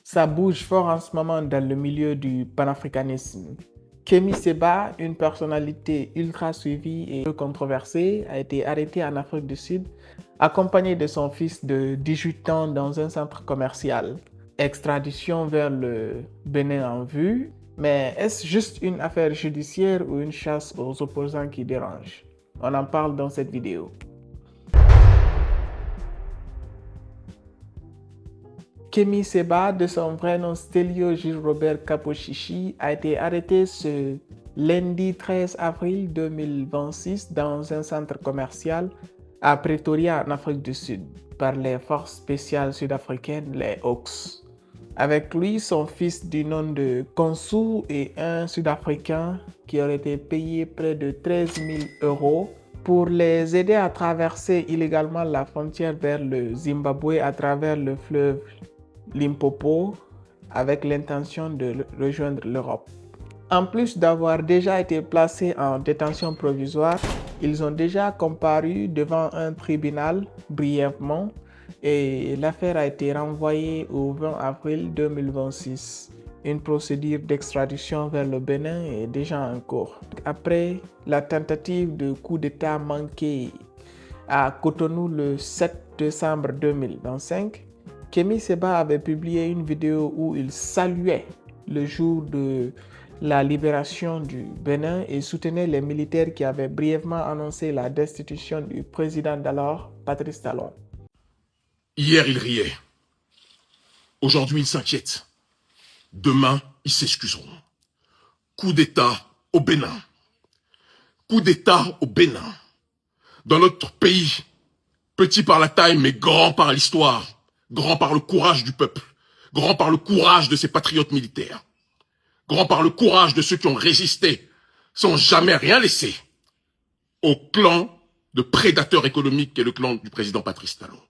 Ça bouge fort en ce moment dans le milieu du panafricanisme. Kémy Séba, une personnalité ultra suivie et peu controversée, a été arrêté en Afrique du Sud, accompagné de son fils de 18 ans dans un centre commercial. Extradition vers le Bénin en vue, mais est-ce juste une affaire judiciaire ou une chasse aux opposants qui dérange? On en parle dans cette vidéo. Kémy Séba, de son vrai nom Stélio Gilles Robert Kapochichi, a été arrêté ce lundi 13 avril 2026 dans un centre commercial à Pretoria, en Afrique du Sud, par les forces spéciales sud-africaines, les Hawks. Avec lui, son fils du nom de Konsu et un Sud-Africain qui aurait été payé près de 13 000 € pour les aider à traverser illégalement la frontière vers le Zimbabwe à travers le fleuve Limpopo avec l'intention de rejoindre l'Europe. En plus d'avoir déjà été placés en détention provisoire, ils ont déjà comparu devant un tribunal brièvement et l'affaire a été renvoyée au 20 avril 2026. Une procédure d'extradition vers le Bénin est déjà en cours. Après la tentative de coup d'État manqué à Cotonou le 7 décembre 2025, Kémy Séba avait publié une vidéo où il saluait le jour de la libération du Bénin et soutenait les militaires qui avaient brièvement annoncé la destitution du président d'alors, Patrice Talon. Hier, ils riaient. Aujourd'hui, ils s'inquiètent. Demain, ils s'excuseront. Coup d'État au Bénin. Coup d'État au Bénin. Dans notre pays, petit par la taille, mais grand par l'histoire. Grand par le courage du peuple, grand par le courage de ses patriotes militaires, grand par le courage de ceux qui ont résisté sans jamais rien laisser au clan de prédateurs économiques qu'est le clan du président Patrice Talon.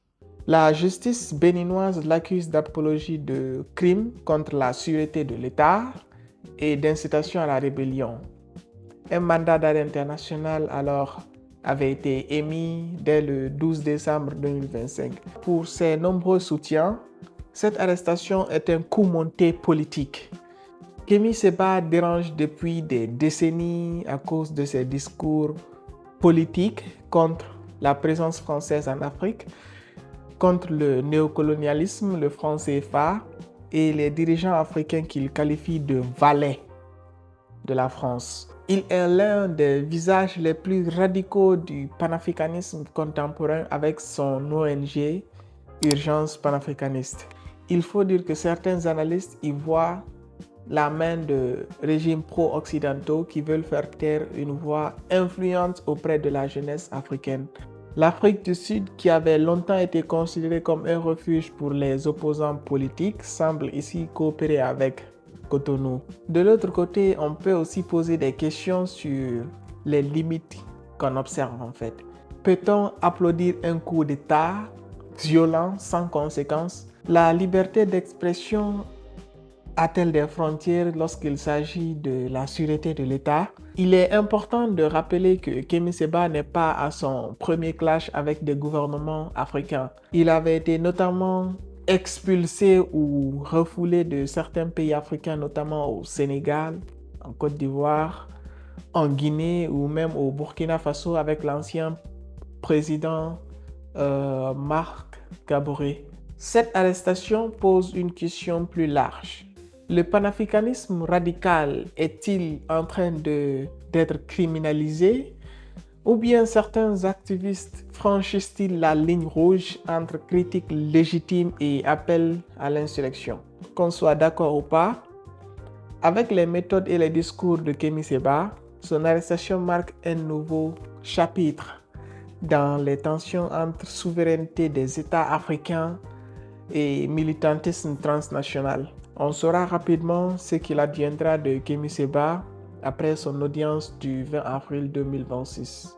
La justice béninoise l'accuse d'apologie de crimes contre la sûreté de l'État et d'incitation à la rébellion. Un mandat d'arrêt international alors avait été émis dès le 12 décembre 2025. Pour ses nombreux soutiens, cette arrestation est un coup monté politique. Kémy Séba dérange depuis des décennies à cause de ses discours politiques contre la présence française en Afrique, contre le néocolonialisme, le franc CFA et les dirigeants africains qu'il qualifie de valets de la France. Il est l'un des visages les plus radicaux du panafricanisme contemporain avec son ONG Urgence panafricaniste. Il faut dire que certains analystes y voient la main de régimes pro-occidentaux qui veulent faire taire une voix influente auprès de la jeunesse africaine. L'Afrique du Sud, qui avait longtemps été considérée comme un refuge pour les opposants politiques, semble ici coopérer avec Cotonou. De l'autre côté, on peut aussi poser des questions sur les limites qu'on observe en fait. Peut-on applaudir un coup d'État violent sans conséquence? La liberté d'expression a-t-elle des frontières lorsqu'il s'agit de la sûreté de l'État? Il est important de rappeler que Kémy Séba n'est pas à son premier clash avec des gouvernements africains. Il avait été notamment expulsé ou refoulé de certains pays africains, notamment au Sénégal, en Côte d'Ivoire, en Guinée ou même au Burkina Faso avec l'ancien président Marc Gaboré. Cette arrestation pose une question plus large. Le panafricanisme radical est-il en train d'être criminalisé? Ou bien certains activistes franchissent-ils la ligne rouge entre critiques légitimes et appel à l'insurrection? Qu'on soit d'accord ou pas, avec les méthodes et les discours de Kémy Séba, son arrestation marque un nouveau chapitre dans les tensions entre souveraineté des États africains et militantisme transnational. On saura rapidement ce qu'il adviendra de Kémy Séba après son audience du 20 avril 2026.